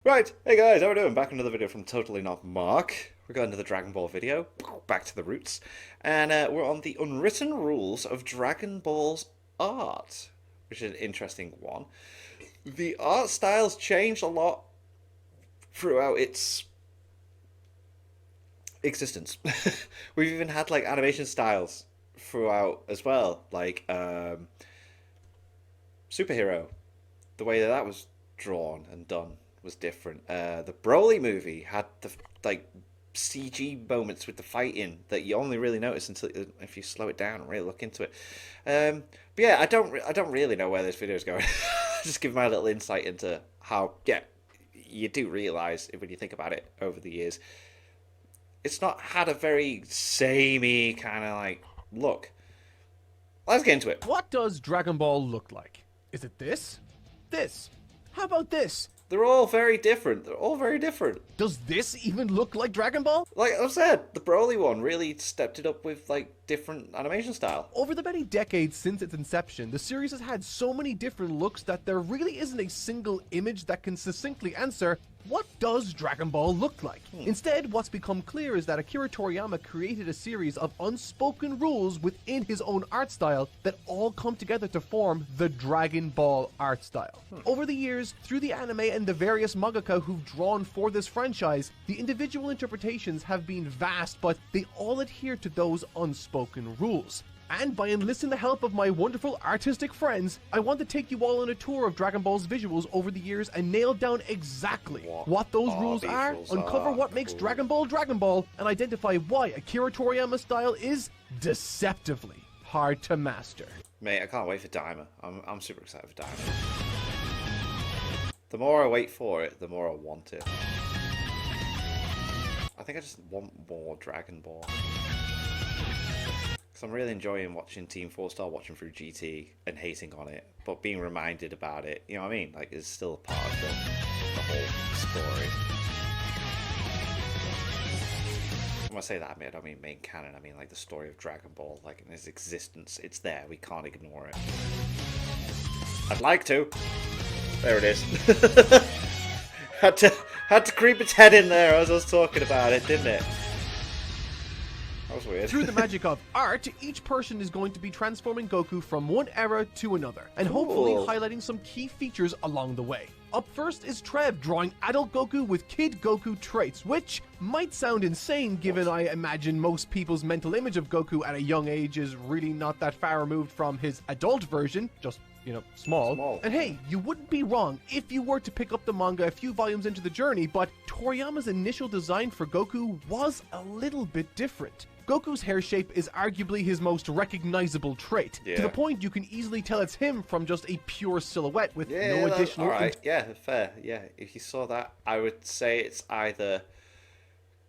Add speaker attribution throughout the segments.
Speaker 1: Right, hey guys, how we doing? Back another video from Totally Not Mark. We're going to the Dragon Ball video, back to the roots, and we're on the unwritten rules of Dragon Ball's art, which is an interesting one. The art styles changed a lot throughout its existence. We've even had like animation styles throughout as well, like Superhero. The way that was drawn and done was different. The Broly movie had the like CG moments with the fighting that you only really notice until if you slow it down and really look into it. But yeah, I don't really know where this video is going. Just give my little insight into how you do realize when you think about it over the years, it's not had a very samey kind of like look. Let's get into it.
Speaker 2: What does Dragon Ball look like? Is it this? This? How about this?
Speaker 1: They're all very different. They're all very different.
Speaker 2: Does this even look like Dragon Ball?
Speaker 1: Like I said, the Broly one really stepped it up with like different animation style.
Speaker 2: Over the many decades since its inception, the series has had so many different looks that there really isn't a single image that can succinctly answer, what does Dragon Ball look like? Instead, what's become clear is that Akira Toriyama created a series of unspoken rules within his own art style that all come together to form the Dragon Ball art style. Over the years, through the anime and the various mangaka who've drawn for this franchise, the individual interpretations have been vast, but they all adhere to those unspoken rules. And by enlisting the help of my wonderful artistic friends, I want to take you all on a tour of Dragon Ball's visuals over the years and nail down exactly what those rules are, uncover what makes Dragon Ball, and identify why Akira Toriyama's style is deceptively hard to master.
Speaker 1: Mate, I can't wait for Daima. I'm super excited for Daima. The more I wait for it, the more I want it. I think I just want more Dragon Ball. I'm really enjoying watching Team 4 Star, watching through GT and hating on it, but being reminded about it, you know what I mean? Like, it's still a part of the whole story. When I say that, I don't mean main canon, I mean like the story of Dragon Ball, like in its existence. It's there, we can't ignore it. I'd like to. There it is. had to creep its head in there as I was talking about it, didn't it? That was weird.
Speaker 2: Through the magic of art, each person is going to be transforming Goku from one era to another, and hopefully highlighting some key features along the way. Up first is Trev drawing adult Goku with kid Goku traits, which might sound insane given I imagine most people's mental image of Goku at a young age is really not that far removed from his adult version, just small. And hey, you wouldn't be wrong if you were to pick up the manga a few volumes into the journey, but Toriyama's initial design for Goku was a little bit different. Goku's hair shape is arguably his most recognizable trait, to the point you can easily tell it's him from just a pure silhouette with no additional...
Speaker 1: Alright, yeah, fair, yeah. If you saw that, I would say it's either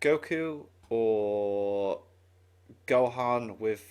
Speaker 1: Goku or Gohan with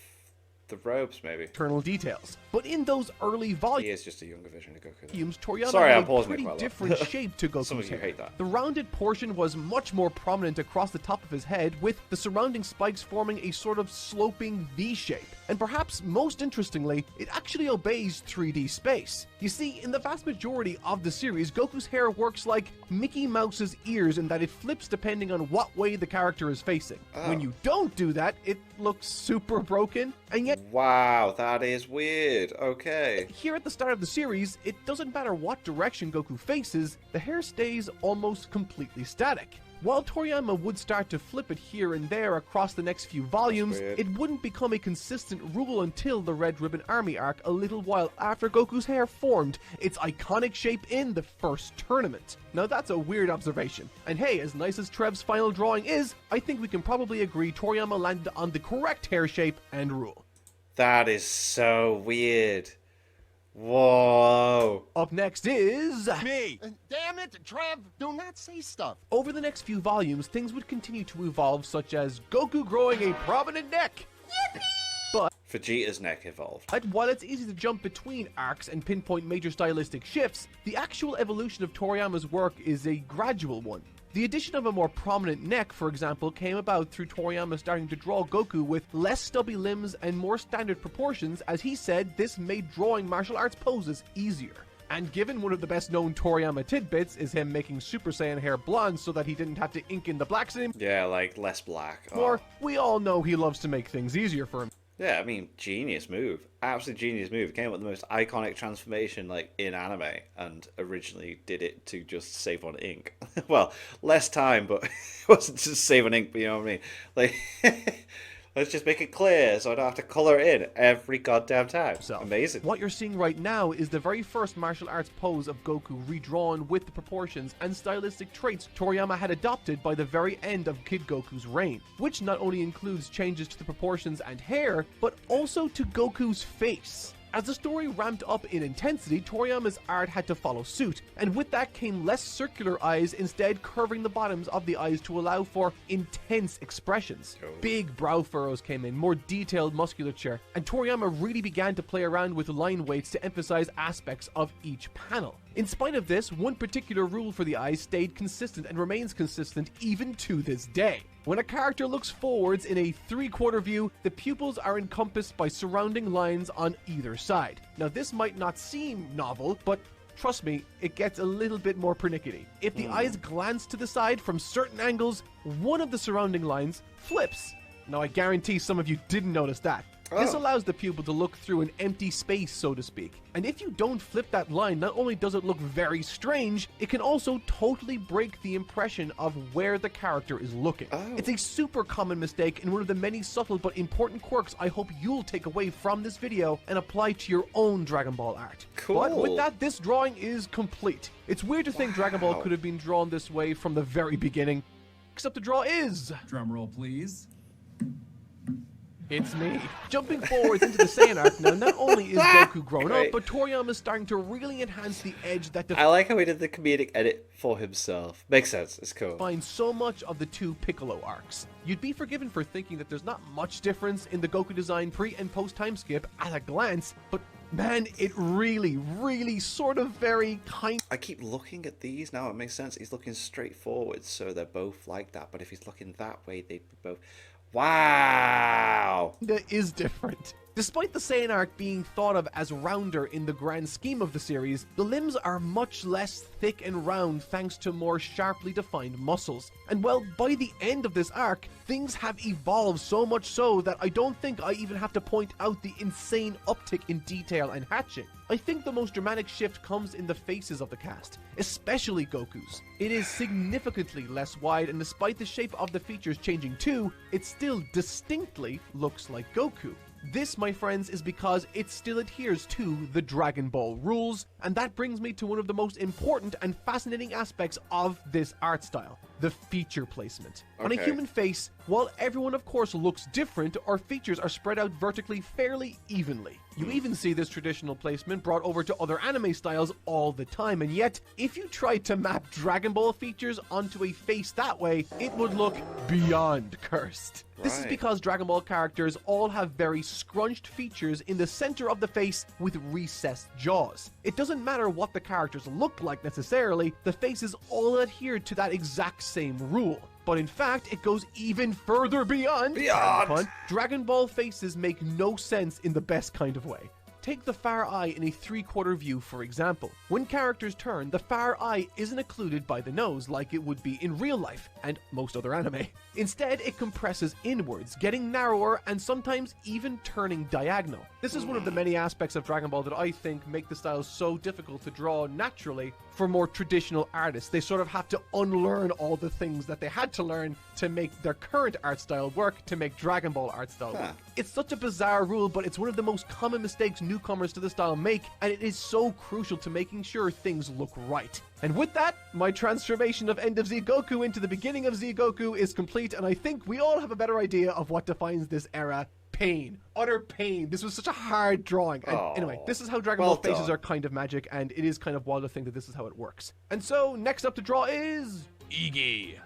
Speaker 1: the robes, maybe.
Speaker 2: Internal details. But in those early volumes,
Speaker 1: he is just a younger version of Goku.
Speaker 2: Toriyama
Speaker 1: Sorry,
Speaker 2: had a pretty different shape to Goku's
Speaker 1: Some of you
Speaker 2: hair.
Speaker 1: hate that.
Speaker 2: The rounded portion was much more prominent across the top of his head, with the surrounding spikes forming a sort of sloping V shape. And perhaps most interestingly, it actually obeys 3D space. You see, in the vast majority of the series, Goku's hair works like Mickey Mouse's ears in that it flips depending on what way the character is facing. When you don't do that, it looks super broken, and yet...
Speaker 1: Wow, that is weird. Okay.
Speaker 2: Here at the start of the series, it doesn't matter what direction Goku faces, the hair stays almost completely static. While Toriyama would start to flip it here and there across the next few volumes, it wouldn't become a consistent rule until the Red Ribbon Army arc a little while after Goku's hair formed its iconic shape in the first tournament. Now that's a weird observation, and hey, as nice as Trev's final drawing is, I think we can probably agree Toriyama landed on the correct hair shape and rule.
Speaker 1: That is so weird. Whoa.
Speaker 2: Up next is...
Speaker 3: me! Damn it, Trev! Do not say stuff!
Speaker 2: Over the next few volumes, things would continue to evolve, such as Goku growing a prominent neck. Yippee! But
Speaker 1: Vegeta's neck evolved.
Speaker 2: while it's easy to jump between arcs and pinpoint major stylistic shifts, the actual evolution of Toriyama's work is a gradual one. The addition of a more prominent neck, for example, came about through Toriyama starting to draw Goku with less stubby limbs and more standard proportions, as he said this made drawing martial arts poses easier. And given one of the best known Toriyama tidbits is him making Super Saiyan hair blonde so that he didn't have to ink in the blacks anymore,
Speaker 1: Yeah, like less black. Oh.
Speaker 2: we all know he loves to make things easier for him.
Speaker 1: Yeah, I mean, genius move. Absolute genius move. Came up with the most iconic transformation like in anime, and originally did it to just save on ink. Well, less time, but it wasn't just save on ink, but you know what I mean? Like, let's just make it clear so I don't have to color it in every goddamn time. Amazing.
Speaker 2: What you're seeing right now is the very first martial arts pose of Goku redrawn with the proportions and stylistic traits Toriyama had adopted by the very end of Kid Goku's reign, which not only includes changes to the proportions and hair, but also to Goku's face. As the story ramped up in intensity, Toriyama's art had to follow suit, and with that came less circular eyes, instead curving the bottoms of the eyes to allow for intense expressions. Big brow furrows came in, more detailed musculature, and Toriyama really began to play around with line weights to emphasize aspects of each panel. In spite of this, one particular rule for the eyes stayed consistent and remains consistent even to this day. When a character looks forwards in a 3/4 view, the pupils are encompassed by surrounding lines on either side. Now this might not seem novel, but trust me, it gets a little bit more pernickety. If the eyes glance to the side from certain angles, one of the surrounding lines flips. Now I guarantee some of you didn't notice that. This allows the pupil to look through an empty space, so to speak. And if you don't flip that line, not only does it look very strange, it can also totally break the impression of where the character is looking. It's a super common mistake and one of the many subtle but important quirks I hope you'll take away from this video and apply to your own Dragon Ball art.
Speaker 1: Cool.
Speaker 2: But with that, this drawing is complete. It's weird to think Dragon Ball could have been drawn this way from the very beginning. Next up to draw is...
Speaker 4: Drum roll, please.
Speaker 2: It's me. Jumping forwards into the Saiyan arc now, not only is Goku grown up, but Toriyama is starting to really enhance the edge that
Speaker 1: I like how he did the comedic edit for himself. Makes sense. It's cool.
Speaker 2: defines so much of the two Piccolo arcs. You'd be forgiven for thinking that there's not much difference in the Goku design pre and post time skip at a glance, but man, it really sort of very kind.
Speaker 1: I keep looking at these now. It makes sense. He's looking straight forward, so they're both like that. But if he's looking that way, they'd be both... Wow!
Speaker 2: That is different. Despite the Saiyan arc being thought of as rounder in the grand scheme of the series, the limbs are much less thick and round thanks to more sharply defined muscles. And well, by the end of this arc, things have evolved so much so that I don't think I even have to point out the insane uptick in detail and hatching. I think the most dramatic shift comes in the faces of the cast, especially Goku's. It is significantly less wide, and despite the shape of the features changing too, it still distinctly looks like Goku. This, my friends, is because it still adheres to the Dragon Ball rules, and that brings me to one of the most important and fascinating aspects of this art style: the feature placement. On a human face, while everyone of course looks different, our features are spread out vertically fairly evenly. You even see this traditional placement brought over to other anime styles all the time, and yet, if you tried to map Dragon Ball features onto a face that way, it would look beyond cursed. This is because Dragon Ball characters all have very scrunched features in the center of the face with recessed jaws. It doesn't matter what the characters look like necessarily, the faces all adhere to that exact same rule. But in fact, it goes even further beyond. Dragon Ball faces make no sense in the best kind of way. Take the far eye in a 3/4 view, for example. When characters turn, the far eye isn't occluded by the nose like it would be in real life and most other anime. Instead, it compresses inwards, getting narrower and sometimes even turning diagonal. This is one of the many aspects of Dragon Ball that I think make the style so difficult to draw naturally for more traditional artists. They sort of have to unlearn all the things that they had to learn to make their current art style work, to make Dragon Ball art style work. It's such a bizarre rule, but it's one of the most common mistakes newcomers to the style make, and it is so crucial to making sure things look right. And with that, my transformation of End of Z Goku into the beginning of Z Goku is complete, and I think we all have a better idea of what defines this era. Pain. Utter pain. This was such a hard drawing. And anyway, this is how Dragon Ball faces are kind of magic, and it is kind of wild to think that this is how it works. And so, next up to draw is... Iggy.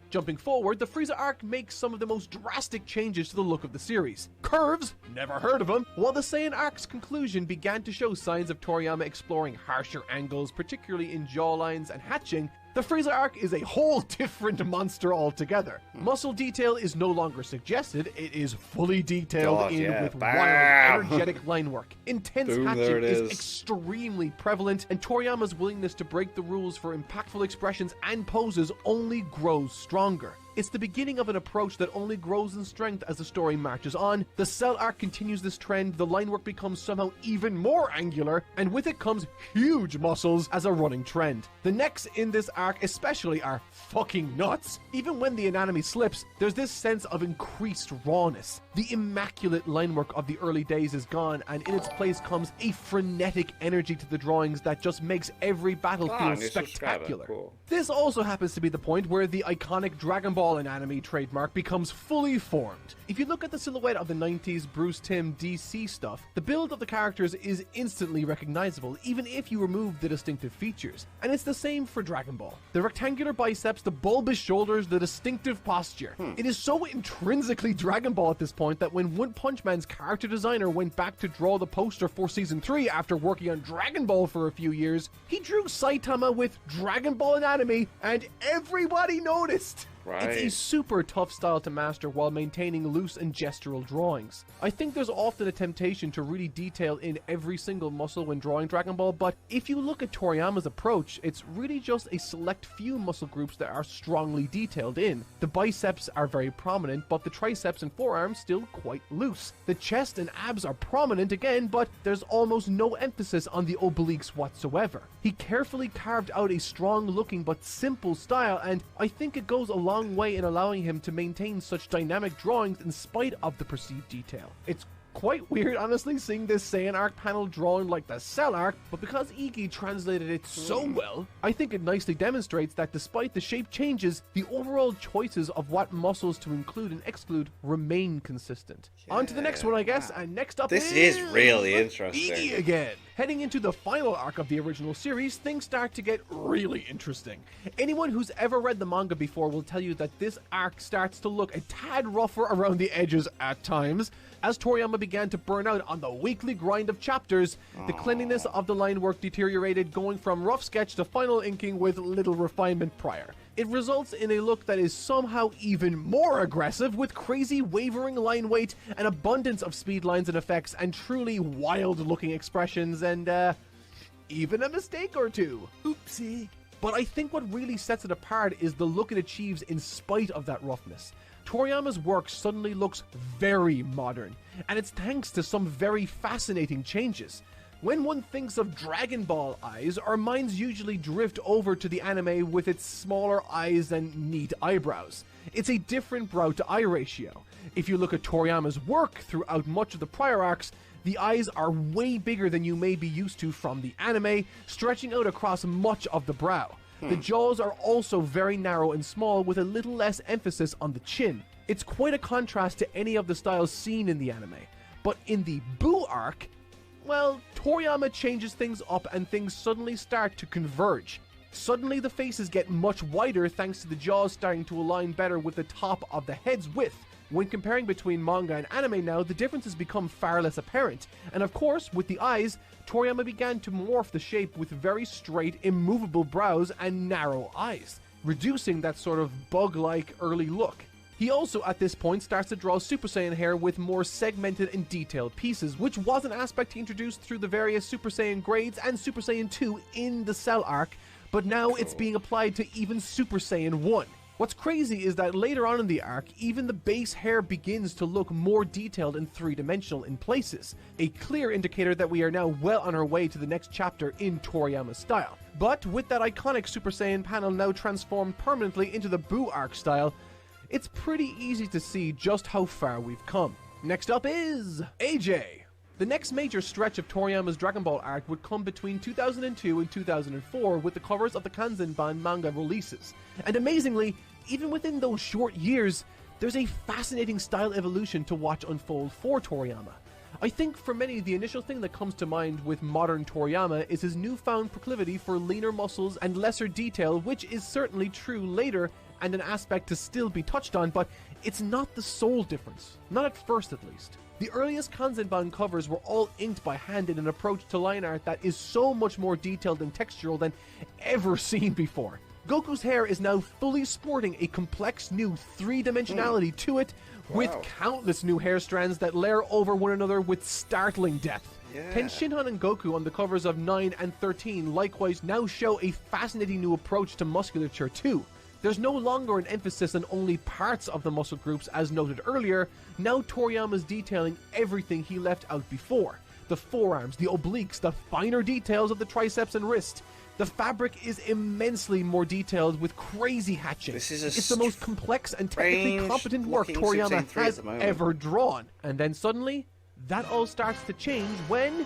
Speaker 2: Jumping forward, the Frieza arc makes some of the most drastic changes to the look of the series. Curves? Never heard of them. While the Saiyan arc's conclusion began to show signs of Toriyama exploring harsher angles, particularly in jawlines and hatching, The Frieza arc is a whole different monster altogether. Muscle detail is no longer suggested, it is fully detailed with wild, energetic line work. Intense
Speaker 1: Boom,
Speaker 2: hatching
Speaker 1: there it
Speaker 2: is
Speaker 1: is.
Speaker 2: extremely prevalent, and Toriyama's willingness to break the rules for impactful expressions and poses only grows stronger. It's the beginning of an approach that only grows in strength as the story marches on. The Cell arc continues this trend, the line work becomes somehow even more angular, and with it comes huge muscles as a running trend. The necks in this arc especially are fucking nuts. Even when the anatomy slips, there's this sense of increased rawness. The immaculate line work of the early days is gone, and in its place comes a frenetic energy to the drawings that just makes every battle feel spectacular.
Speaker 1: Cool.
Speaker 2: This also happens to be the point where the iconic Dragon Ball anime trademark becomes fully formed. If you look at the silhouette of the 90s Bruce Timm DC stuff, the build of the characters is instantly recognizable, even if you remove the distinctive features. And it's the same for Dragon Ball. The rectangular biceps, the bulbous shoulders, the distinctive posture. It is so intrinsically Dragon Ball at this point that when One Punch Man's character designer went back to draw the poster for Season 3 after working on Dragon Ball for a few years, he drew Saitama with Dragon Ball anatomy, and everybody noticed!
Speaker 1: Right.
Speaker 2: It's a super tough style to master while maintaining loose and gestural drawings. I think there's often a temptation to really detail in every single muscle when drawing Dragon Ball, but if you look at Toriyama's approach, it's really just a select few muscle groups that are strongly detailed in. The biceps are very prominent, but the triceps and forearms still quite loose. The chest and abs are prominent again, but there's almost no emphasis on the obliques whatsoever. He carefully carved out a strong looking but simple style, and I think it goes a long way in allowing him to maintain such dynamic drawings in spite of the perceived detail. It's quite weird, honestly, seeing this Saiyan arc panel drawn like the Cell arc, but because Iggy translated it so well, I think it nicely demonstrates that despite the shape changes, the overall choices of what muscles to include and exclude remain consistent. On to the next one, I guess, and next up
Speaker 1: This is really interesting.
Speaker 2: Iggy again. Heading into the final arc of the original series, things start to get really interesting. Anyone who's ever read the manga before will tell you that this arc starts to look a tad rougher around the edges at times. As Toriyama began to burn out on the weekly grind of chapters, the cleanliness of the line work deteriorated, going from rough sketch to final inking with little refinement prior. It results in a look that is somehow even more aggressive, with crazy wavering line weight, an abundance of speed lines and effects, and truly wild looking expressions, and even a mistake or two. Oopsie. But I think what really sets it apart is the look it achieves in spite of that roughness. Toriyama's work suddenly looks very modern, and it's thanks to some very fascinating changes. When one thinks of Dragon Ball eyes, our minds usually drift over to the anime with its smaller eyes and neat eyebrows. It's a different brow to eye ratio. If you look at Toriyama's work throughout much of the prior arcs, the eyes are way bigger than you may be used to from the anime, stretching out across much of the brow. The jaws are also very narrow and small, with a little less emphasis on the chin. It's quite a contrast to any of the styles seen in the anime. But in the Boo arc, well, Toriyama changes things up and things suddenly start to converge. Suddenly the faces get much wider thanks to the jaws starting to align better with the top of the head's width. When comparing between manga and anime now, the differences become far less apparent. And of course, with the eyes, Toriyama began to morph the shape with very straight, immovable brows and narrow eyes, reducing that sort of bug-like early look. He also, at this point, starts to draw Super Saiyan hair with more segmented and detailed pieces, which was an aspect he introduced through the various Super Saiyan grades and Super Saiyan 2 in the Cell arc, but now it's being applied to even Super Saiyan 1. What's crazy is that later on in the arc, even the base hair begins to look more detailed and three-dimensional in places, a clear indicator that we are now well on our way to the next chapter in Toriyama's style. But with that iconic Super Saiyan panel now transformed permanently into the Boo arc style, it's pretty easy to see just how far we've come. Next up is AJ. The next major stretch of Toriyama's Dragon Ball arc would come between 2002 and 2004 with the covers of the Kanzenban manga releases. And amazingly, even within those short years, there's a fascinating style evolution to watch unfold for Toriyama. I think for many, the initial thing that comes to mind with modern Toriyama is his newfound proclivity for leaner muscles and lesser detail, which is certainly true later and an aspect to still be touched on, but it's not the sole difference. Not at first, at least. The earliest Kanzenban covers were all inked by hand in an approach to line art that is so much more detailed and textural than ever seen before. Goku's hair is now fully sporting a complex new three-dimensionality to it, with
Speaker 1: Wow.
Speaker 2: countless new hair strands that layer over one another with startling depth.
Speaker 1: Yeah.
Speaker 2: Ken Shinhan and Goku on the covers of 9 and 13 likewise now show a fascinating new approach to musculature too. There's no longer an emphasis on only parts of the muscle groups as noted earlier. Now Toriyama's detailing everything he left out before. The forearms, the obliques, the finer details of the triceps and wrist. The fabric is immensely more detailed with crazy hatching.
Speaker 1: This is a
Speaker 2: It's the most complex and technically
Speaker 1: strange
Speaker 2: competent work
Speaker 1: looking
Speaker 2: Toriyama
Speaker 1: 16:3 at
Speaker 2: has
Speaker 1: the moment.
Speaker 2: ever drawn. And then suddenly, that all starts to change when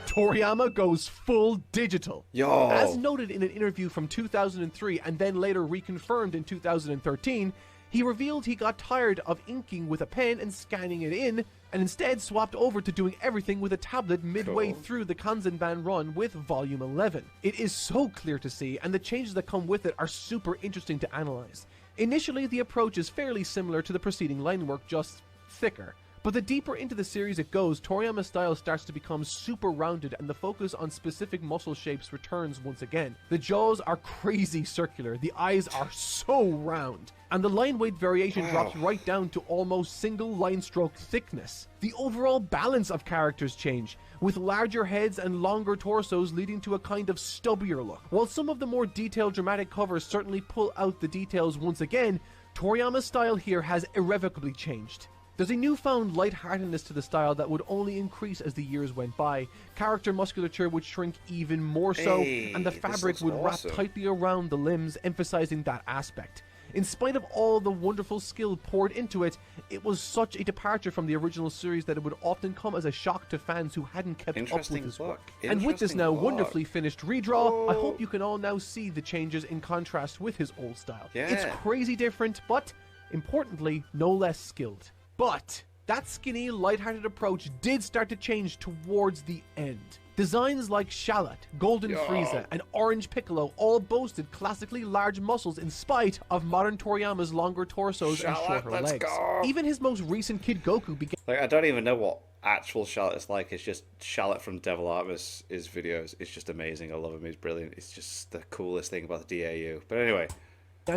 Speaker 2: Toriyama goes full digital.
Speaker 1: Yo.
Speaker 2: As noted in an interview from 2003 and then later reconfirmed in 2013, he revealed he got tired of inking with a pen and scanning it in, and instead swapped over to doing everything with a tablet midway
Speaker 1: Cool.
Speaker 2: through the Kanzenban run with Volume 11. It is so clear to see, and the changes that come with it are super interesting to analyze. Initially, the approach is fairly similar to the preceding line work, just thicker. But the deeper into the series it goes, Toriyama's style starts to become super rounded and the focus on specific muscle shapes returns once again. The jaws are crazy circular, the eyes are so round, and the line weight variation drops right down to almost single line stroke thickness. The overall balance of characters change, with larger heads and longer torsos leading to a kind of stubbier look. While some of the more detailed dramatic covers certainly pull out the details once again, Toriyama's style here has irrevocably changed. There's a newfound lightheartedness to the style that would only increase as the years went by. Character musculature would shrink even more so,
Speaker 1: Hey,
Speaker 2: and the
Speaker 1: this
Speaker 2: fabric
Speaker 1: looks
Speaker 2: would
Speaker 1: awesome.
Speaker 2: wrap tightly around the limbs, emphasizing that aspect. In spite of all the wonderful skill poured into it, it was such a departure from the original series that it would often come as a shock to fans who hadn't kept up with
Speaker 1: Interesting
Speaker 2: his
Speaker 1: book.
Speaker 2: work. And with this
Speaker 1: Interesting
Speaker 2: now
Speaker 1: book.
Speaker 2: wonderfully finished redraw, I
Speaker 1: Oh.
Speaker 2: hope you can all now see the changes in contrast with his old style.
Speaker 1: Yeah.
Speaker 2: It's crazy different, but importantly, no less skilled. But that skinny, lighthearted approach did start to change towards the end. Designs like Shallot, Golden
Speaker 1: Yo.
Speaker 2: Frieza, and Orange Piccolo all boasted classically large muscles in spite of modern Toriyama's longer torsos and
Speaker 1: Shallot,
Speaker 2: shorter
Speaker 1: let's
Speaker 2: legs.
Speaker 1: go.
Speaker 2: Even his most recent Kid Goku began
Speaker 1: Like, I don't even know what actual Shallot is like. It's just Shallot from Devil Artemis' videos. It's just amazing. I love him. He's brilliant. It's just the coolest thing about the DAU. But anyway,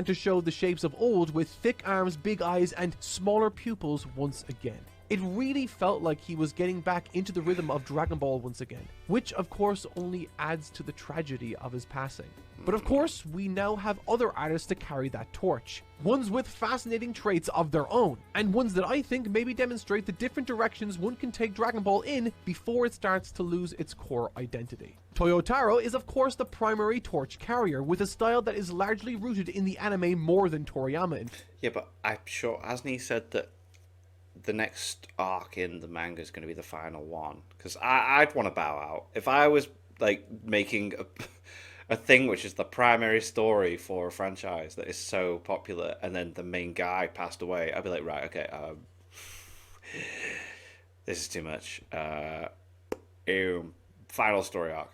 Speaker 2: to show the shapes of old with thick arms, big eyes, and smaller pupils once again. It really felt like he was getting back into the rhythm of Dragon Ball once again, which of course only adds to the tragedy of his passing. But of course, we now have other artists to carry that torch. Ones with fascinating traits of their own, and ones that I think maybe demonstrate the different directions one can take Dragon Ball in before it starts to lose its core identity. Toyotaro is of course the primary torch carrier, with a style that is largely rooted in the anime more than Toriyama.
Speaker 1: yeah, but I'm sure, hasn't he said that the next arc in the manga is going to be the final one? Because I'd want to bow out. If I was, like, making a thing which is the primary story for a franchise that is so popular, and then the main guy passed away, I'd be like, right, okay, this is too much. Final story arc.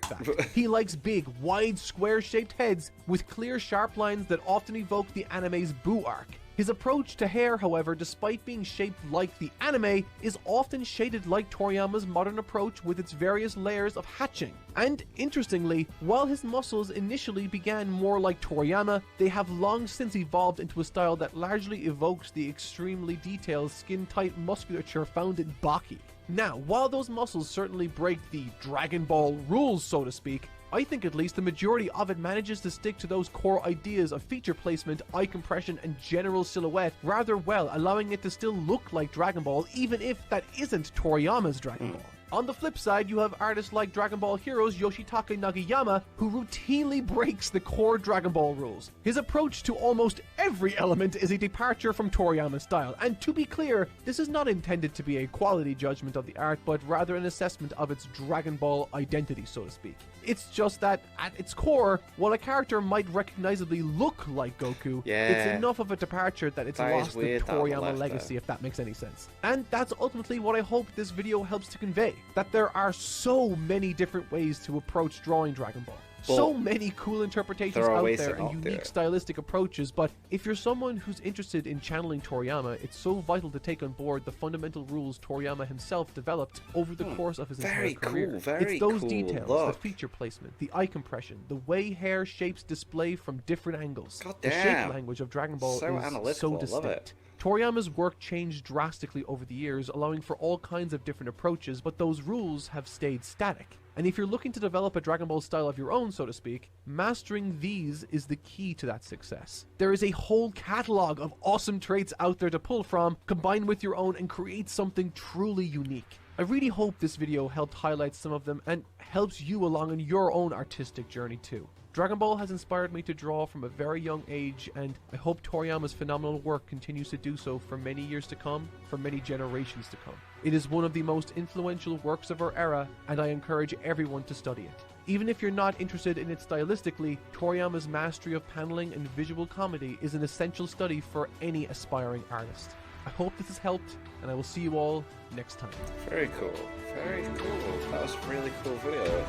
Speaker 2: He likes big, wide, square-shaped heads with clear, sharp lines that often evoke the anime's Buu arc. His approach to hair, however, despite being shaped like the anime, is often shaded like Toriyama's modern approach with its various layers of hatching. And interestingly, while his muscles initially began more like Toriyama, they have long since evolved into a style that largely evokes the extremely detailed skin-tight musculature found in Baki. Now, while those muscles certainly break the Dragon Ball rules, so to speak, I think at least the majority of it manages to stick to those core ideas of feature placement, eye compression, and general silhouette rather well, allowing it to still look like Dragon Ball, even if that isn't Toriyama's Dragon Ball. On the flip side, you have artists like Dragon Ball Heroes Yoshitaka Nagayama, who routinely breaks the core Dragon Ball rules. His approach to almost every element is a departure from Toriyama's style, and to be clear, this is not intended to be a quality judgment of the art, but rather an assessment of its Dragon Ball identity, so to speak. It's just that, at its core, while a character might recognizably look like Goku, it's enough of a departure that it's
Speaker 1: That is
Speaker 2: lost the
Speaker 1: weird that on the
Speaker 2: Toriyama
Speaker 1: left
Speaker 2: legacy,
Speaker 1: there.
Speaker 2: if that makes any sense. And that's ultimately what I hope this video helps to convey, that there are so many different ways to approach drawing Dragon Ball. so many cool interpretations
Speaker 1: there are
Speaker 2: out
Speaker 1: ways
Speaker 2: there
Speaker 1: to
Speaker 2: and
Speaker 1: not do
Speaker 2: unique
Speaker 1: it.
Speaker 2: stylistic approaches, but if you're someone who's interested in channeling Toriyama, it's so vital to take on board the fundamental rules Toriyama himself developed over the course of his
Speaker 1: Very
Speaker 2: entire career.
Speaker 1: cool, very
Speaker 2: It's those
Speaker 1: cool
Speaker 2: details,
Speaker 1: look.
Speaker 2: the feature placement, the eye compression, the way hair shapes display from different angles.
Speaker 1: God
Speaker 2: The
Speaker 1: damn.
Speaker 2: shape language of Dragon Ball
Speaker 1: So
Speaker 2: is
Speaker 1: analytical,
Speaker 2: so
Speaker 1: I love it.
Speaker 2: distinct. Toriyama's work changed drastically over the years, allowing for all kinds of different approaches, but those rules have stayed static. And if you're looking to develop a Dragon Ball style of your own, so to speak, mastering these is the key to that success. There is a whole catalog of awesome traits out there to pull from, combine with your own, and create something truly unique. I really hope this video helped highlight some of them and helps you along on your own artistic journey too. Dragon Ball has inspired me to draw from a very young age, and I hope Toriyama's phenomenal work continues to do so for many years to come, for many generations to come. It is one of the most influential works of our era, and I encourage everyone to study it. Even if you're not interested in it stylistically, Toriyama's mastery of paneling and visual comedy is an essential study for any aspiring artist. I hope this has helped, and I will see you all next time.
Speaker 1: Very cool. Very cool. That was a really cool video.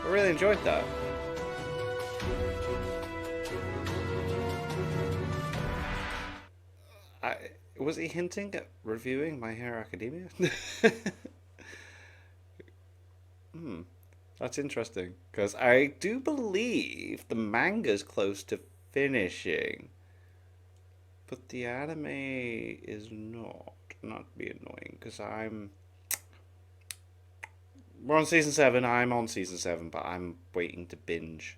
Speaker 1: I really enjoyed that. Was he hinting at reviewing My Hero Academia? That's interesting, because I do believe the manga's close to finishing, but the anime is not. Not be annoying, because we're on season 7, I'm on season 7, but I'm waiting to binge.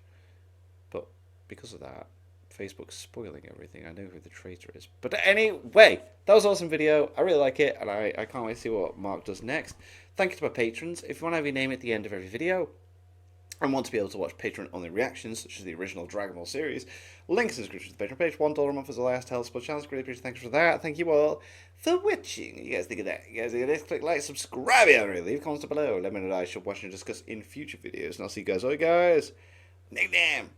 Speaker 1: But because of that, Facebook's spoiling everything. I know who the traitor is. But anyway, that was an awesome video. I really like it, and I can't wait to see what Mark does next. Thank you to my patrons. If you want to have your name at the end of every video and want to be able to watch Patreon-only reactions, such as the original Dragon Ball series, links in the description to the Patreon page. $1 a month is the last help support channels. Really appreciate it. Thanks for that. Thank you all for watching. You guys think of that? You guys think of this? Click like, subscribe, and leave comments below. Let me know what I should watch and discuss in future videos. And I'll see you guys. All right, guys. Nickname.